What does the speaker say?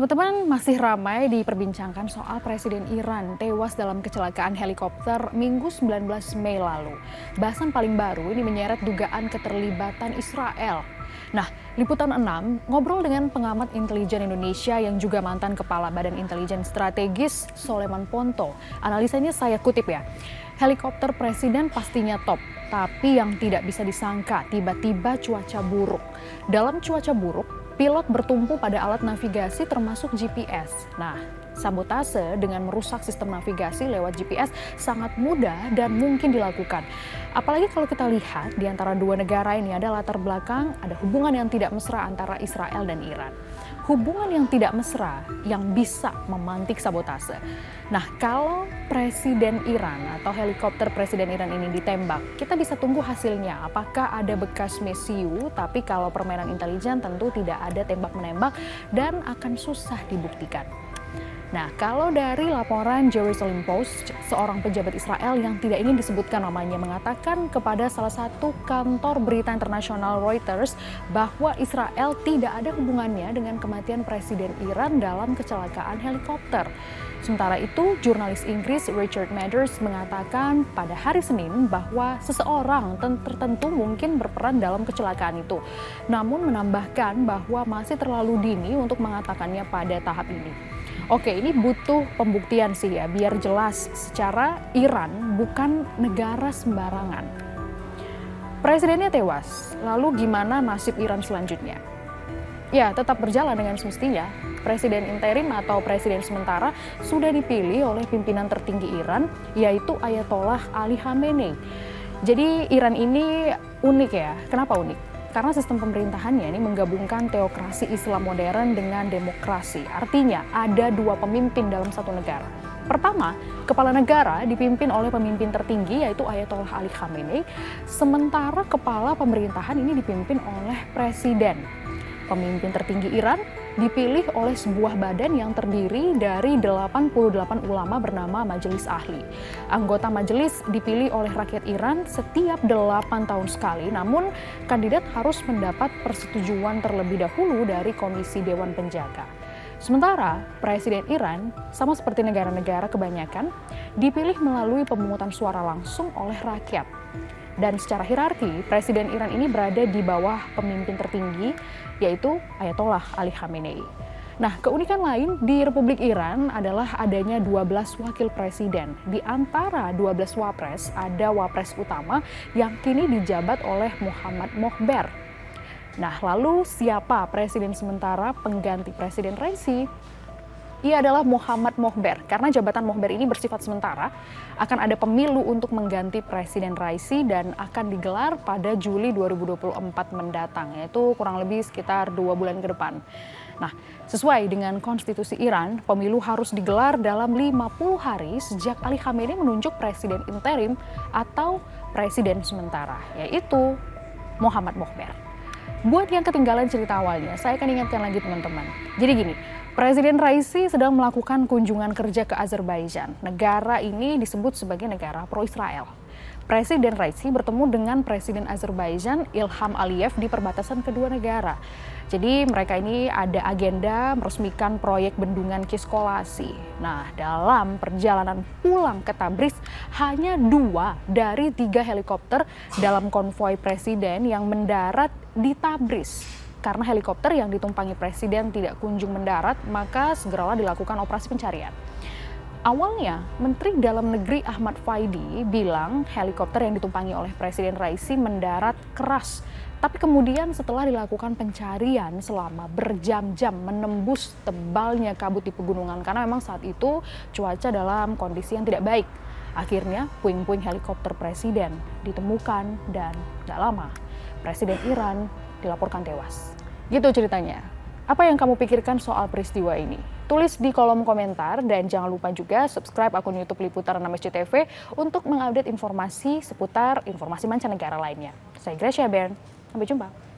Teman-teman, masih ramai diperbincangkan soal Presiden Iran tewas dalam kecelakaan helikopter Minggu 19 Mei lalu. Bahasan paling baru ini menyeret dugaan keterlibatan Israel. Nah, Liputan 6 ngobrol dengan pengamat intelijen Indonesia yang juga mantan Kepala Badan Intelijen Strategis Soleman Ponto. Analisanya saya kutip ya, helikopter Presiden pastinya top, tapi yang tidak bisa disangka tiba-tiba cuaca buruk. Dalam cuaca buruk, pilot bertumpu pada alat navigasi termasuk GPS. Nah, sabotase dengan merusak sistem navigasi lewat GPS sangat mudah dan mungkin dilakukan. Apalagi kalau kita lihat di antara dua negara ini ada latar belakang, ada hubungan yang tidak mesra antara Israel dan Iran. Hubungan yang tidak mesra yang bisa memantik sabotase. Nah, kalau Presiden Iran atau helikopter Presiden Iran ini ditembak, kita bisa tunggu hasilnya. Apakah ada bekas mesiu, tapi kalau permainan intelijen tentu tidak ada tembak-menembak dan akan susah dibuktikan. Nah, kalau dari laporan Jerusalem Post, seorang pejabat Israel yang tidak ingin disebutkan namanya mengatakan kepada salah satu kantor berita internasional Reuters bahwa Israel tidak ada hubungannya dengan kematian Presiden Iran dalam kecelakaan helikopter. Sementara itu, jurnalis Inggris Richard Madders mengatakan pada hari Senin bahwa seseorang tertentu mungkin berperan dalam kecelakaan itu. Namun menambahkan bahwa masih terlalu dini untuk mengatakannya pada tahap ini. Oke, ini butuh pembuktian sih ya, biar jelas secara Iran bukan negara sembarangan. Presidennya tewas, lalu gimana nasib Iran selanjutnya? Ya, tetap berjalan dengan semestinya. Presiden interim atau presiden sementara sudah dipilih oleh pimpinan tertinggi Iran, yaitu Ayatollah Ali Khamenei. Jadi Iran ini unik ya, kenapa unik? Karena sistem pemerintahannya ini menggabungkan teokrasi Islam modern dengan demokrasi. Artinya ada dua pemimpin dalam satu negara. Pertama, kepala negara dipimpin oleh pemimpin tertinggi yaitu Ayatollah Ali Khamenei, sementara kepala pemerintahan ini dipimpin oleh presiden. Pemimpin tertinggi Iran dipilih oleh sebuah badan yang terdiri dari 88 ulama bernama Majelis Ahli. Anggota majelis dipilih oleh rakyat Iran setiap 8 tahun sekali, namun kandidat harus mendapat persetujuan terlebih dahulu dari Komisi Dewan Penjaga. Sementara Presiden Iran, sama seperti negara-negara kebanyakan, dipilih melalui pemungutan suara langsung oleh rakyat. Dan secara hierarki, Presiden Iran ini berada di bawah pemimpin tertinggi, yaitu Ayatollah Ali Khamenei. Nah, keunikan lain di Republik Iran adalah adanya 12 wakil presiden. Di antara 12 wapres, ada wapres utama yang kini dijabat oleh Mohammad Mohber. Nah, lalu siapa presiden sementara pengganti Presiden Raisi? Ia adalah Mohammad Mohber, karena jabatan Mohber ini bersifat sementara, akan ada pemilu untuk mengganti Presiden Raisi dan akan digelar pada Juli 2024 mendatang, yaitu kurang lebih sekitar 2 bulan ke depan. Nah, sesuai dengan konstitusi Iran, pemilu harus digelar dalam 50 hari sejak Ali Khamenei menunjuk Presiden interim atau Presiden sementara, yaitu Mohammad Mohber. Buat yang ketinggalan cerita awalnya, saya akan ingatkan lagi teman-teman. Jadi gini, Presiden Raisi sedang melakukan kunjungan kerja ke Azerbaijan. Negara ini disebut sebagai negara pro-Israel. Presiden Raisi bertemu dengan Presiden Azerbaijan Ilham Aliyev di perbatasan kedua negara. Jadi mereka ini ada agenda meresmikan proyek bendungan Kiskolasi. Nah, dalam perjalanan pulang ke Tabriz, hanya 2 dari 3 helikopter dalam konvoi Presiden yang mendarat di Tabriz. Karena helikopter yang ditumpangi Presiden tidak kunjung mendarat, maka segeralah dilakukan operasi pencarian. Awalnya, Menteri Dalam Negeri Ahmad Faidi bilang helikopter yang ditumpangi oleh Presiden Raisi mendarat keras. Tapi kemudian setelah dilakukan pencarian selama berjam-jam menembus tebalnya kabut di pegunungan, karena memang saat itu cuaca dalam kondisi yang tidak baik. Akhirnya puing-puing helikopter Presiden ditemukan dan gak lama Presiden Iran dilaporkan tewas. Gitu ceritanya. Apa yang kamu pikirkan soal peristiwa ini? Tulis di kolom komentar dan jangan lupa juga subscribe akun YouTube Liputan 6 SCTV untuk mengupdate informasi seputar informasi mancanegara lainnya. Saya Gracia Bern, sampai jumpa.